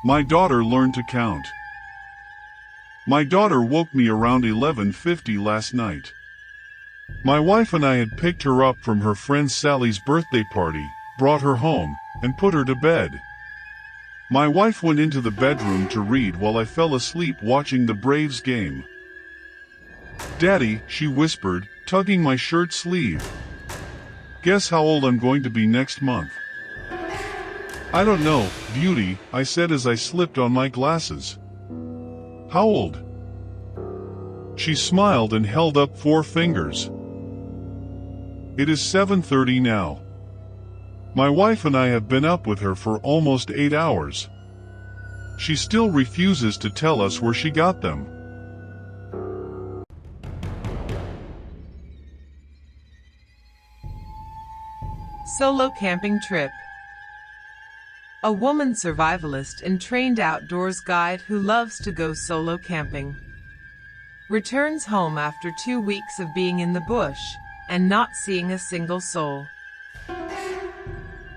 My daughter learned to count. My daughter woke me around 11:50 last night. My wife and I had picked her up from her friend Sally's birthday party, brought her home, and put her to bed. My wife went into the bedroom to read while I fell asleep watching the Braves game. "Daddy," she whispered, tugging my shirt sleeve. "Guess how old I'm going to be next month?" "I don't know, beauty," I said as I slipped on my glasses. "How old?" She smiled and held up 4 fingers. "It is 7:30 now. My wife and I have been up with her for almost 8 hours. She still refuses to tell us where she got them." Solo camping trip. A woman survivalist and trained outdoors guide who loves to go solo camping returns home after 2 weeks of being in the bush and not seeing a single soul.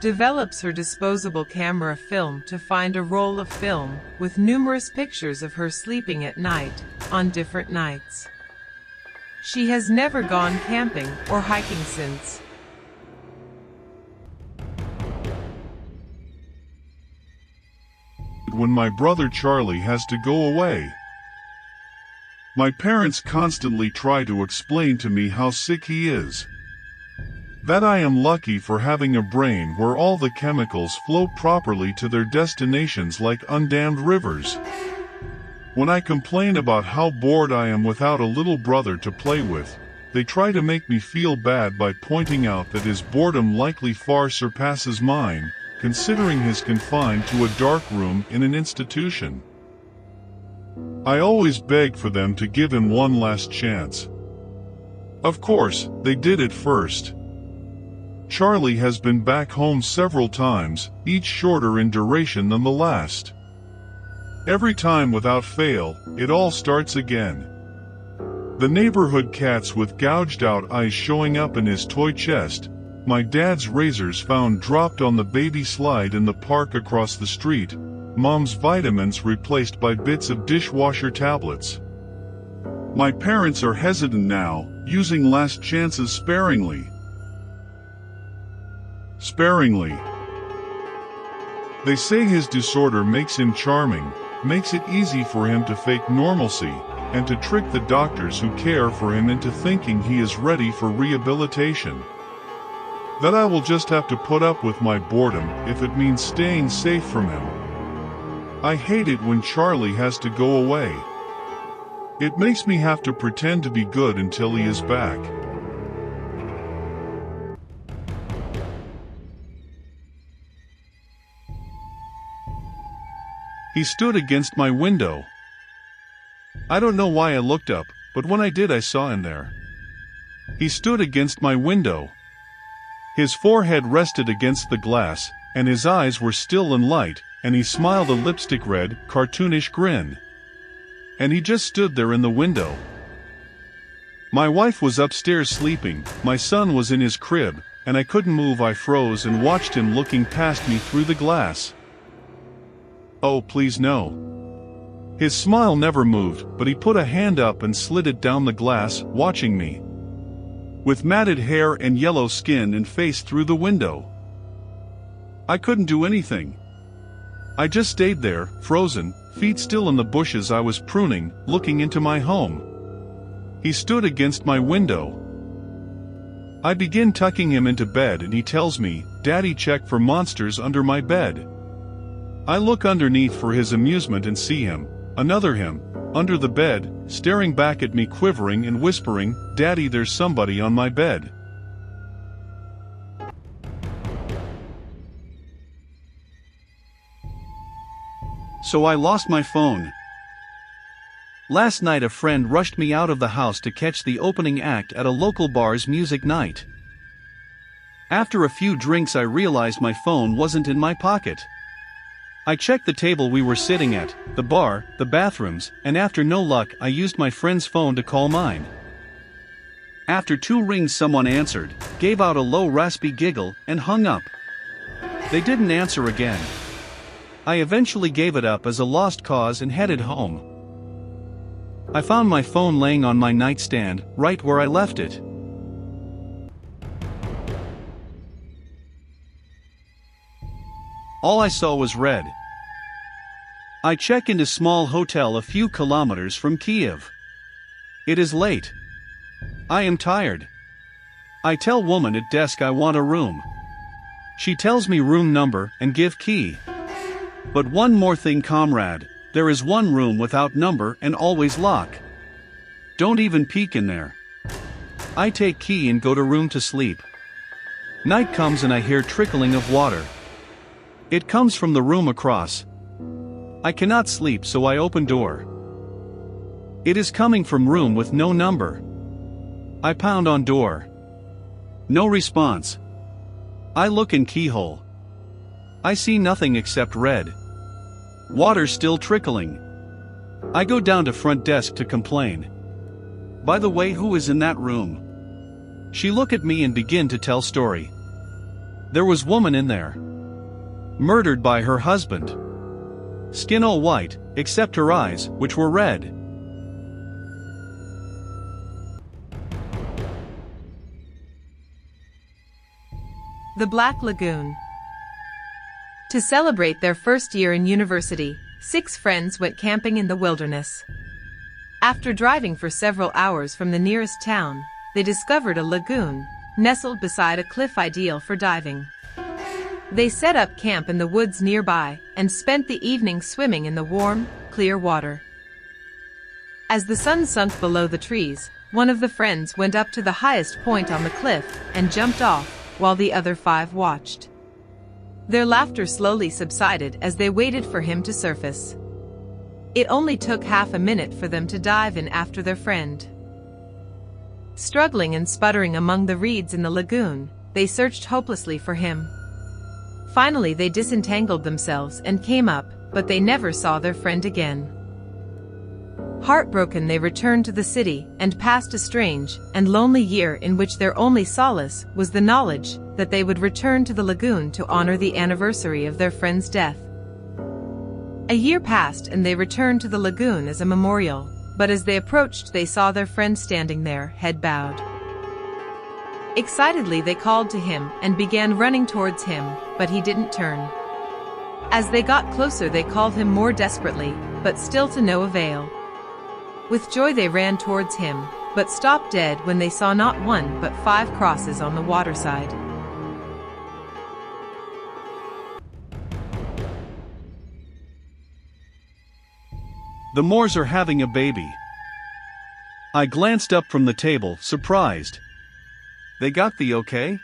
Develops her disposable camera film to find a roll of film with numerous pictures of her sleeping at night on different nights. She has never gone camping or hiking since. When my brother Charlie has to go away. My parents constantly try to explain to me how sick he is. That I am lucky for having a brain where all the chemicals flow properly to their destinations like undammed rivers. When I complain about how bored I am without a little brother to play with, they try to make me feel bad by pointing out that his boredom likely far surpasses mine, considering he's confined to a dark room in an institution. I always beg for them to give him one last chance. Of course, they did at first. Charlie has been back home several times, each shorter in duration than the last. Every time without fail, it all starts again. The neighborhood cats with gouged out eyes showing up in his toy chest, my dad's razors found dropped on the baby slide in the park across the street, Mom's vitamins replaced by bits of dishwasher tablets. My parents are hesitant now, using last chances sparingly. They say his disorder makes him charming, makes it easy for him to fake normalcy, and to trick the doctors who care for him into thinking he is ready for rehabilitation. That I will just have to put up with my boredom if it means staying safe from him. I hate it when Charlie has to go away. It makes me have to pretend to be good until he is back. He stood against my window. I don't know why I looked up, but when I did I saw him there. He stood against my window. His forehead rested against the glass, and his eyes were still and light, and he smiled a lipstick-red, cartoonish grin. And he just stood there in the window. My wife was upstairs sleeping, my son was in his crib, and I couldn't move. I froze and watched him looking past me through the glass. Oh, please no. His smile never moved, but he put a hand up and slid it down the glass, watching me. With matted hair and yellow skin and face through the window. I couldn't do anything. I just stayed there, frozen, feet still in the bushes I was pruning, looking into my home. He stood against my window. I begin tucking him into bed and he tells me, "Daddy, check for monsters under my bed." I look underneath for his amusement and see him, another him, under the bed, staring back at me, quivering and whispering, "Daddy, there's somebody on my bed." So I lost my phone. Last night a friend rushed me out of the house to catch the opening act at a local bar's music night. After a few drinks I realized my phone wasn't in my pocket. I checked the table we were sitting at, the bar, the bathrooms, and after no luck I used my friend's phone to call mine. After 2 rings someone answered, gave out a low raspy giggle, and hung up. They didn't answer again. I eventually gave it up as a lost cause and headed home. I found my phone laying on my nightstand, right where I left it. All I saw was red. I check into small hotel a few kilometers from Kiev. It is late. I am tired. I tell woman at desk I want a room. She tells me room number and give key. But one more thing, comrade, there is one room without number and always lock. Don't even peek in there. I take key and go to room to sleep. Night comes and I hear trickling of water. It comes from the room across. I cannot sleep, so I open door. It is coming from room with no number. I pound on door. No response. I look in keyhole. I see nothing except red. Water still trickling. I go down to front desk to complain. By the way, who is in that room? She look at me and begin to tell story. There was woman in there. Murdered by her husband. Skin all white, except her eyes, which were red. The Black Lagoon. To celebrate their first year in university, 6 friends went camping in the wilderness. After driving for several hours from the nearest town, they discovered a lagoon, nestled beside a cliff ideal for diving. They set up camp in the woods nearby and spent the evening swimming in the warm, clear water. As the sun sunk below the trees, one of the friends went up to the highest point on the cliff and jumped off, while the other 5 watched. Their laughter slowly subsided as they waited for him to surface. It only took half a minute for them to dive in after their friend. Struggling and sputtering among the reeds in the lagoon, they searched hopelessly for him. Finally, they disentangled themselves and came up, but they never saw their friend again. Heartbroken, they returned to the city and passed a strange and lonely year in which their only solace was the knowledge that they would return to the lagoon to honor the anniversary of their friend's death. A year passed and they returned to the lagoon as a memorial, but as they approached they saw their friend standing there, head bowed. Excitedly they called to him and began running towards him, but he didn't turn. As they got closer they called him more desperately, but still to no avail. With joy they ran towards him, but stopped dead when they saw not 1 but 5 crosses on the waterside. The Moors are having a baby. I glanced up from the table, surprised. They got the okay?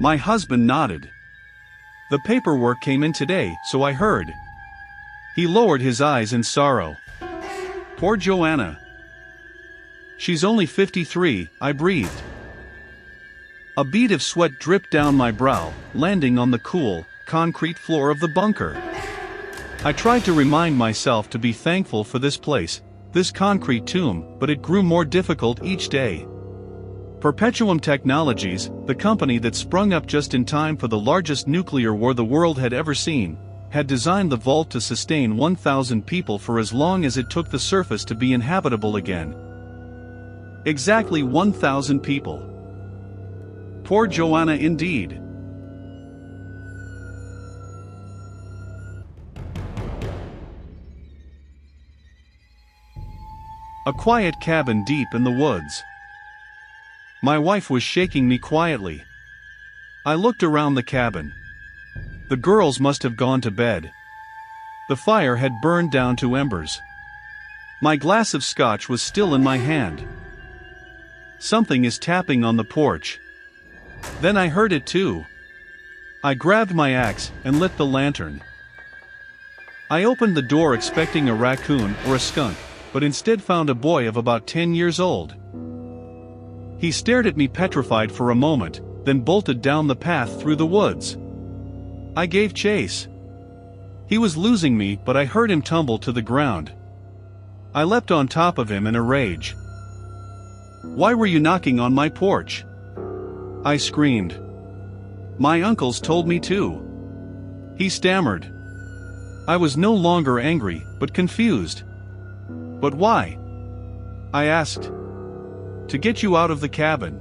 My husband nodded. The paperwork came in today, so I heard. He lowered his eyes in sorrow. Poor Joanna. She's only 53, I breathed. A bead of sweat dripped down my brow, landing on the cool, concrete floor of the bunker. I tried to remind myself to be thankful for this place, this concrete tomb, but it grew more difficult each day. Perpetuum Technologies, the company that sprung up just in time for the largest nuclear war the world had ever seen, had designed the vault to sustain 1,000 people for as long as it took the surface to be inhabitable again. Exactly 1,000 people. Poor Joanna indeed. A quiet cabin deep in the woods. My wife was shaking me quietly. I looked around the cabin. The girls must have gone to bed. The fire had burned down to embers. My glass of scotch was still in my hand. Something is tapping on the porch. Then I heard it too. I grabbed my axe and lit the lantern. I opened the door expecting a raccoon or a skunk, but instead found a boy of about 10 years old. He stared at me petrified for a moment, then bolted down the path through the woods. I gave chase. He was losing me, but I heard him tumble to the ground. I leapt on top of him in a rage. "Why were you knocking on my porch?" I screamed. "My uncles told me to." He stammered. I was no longer angry, but confused. But why? I asked. To get you out of the cabin.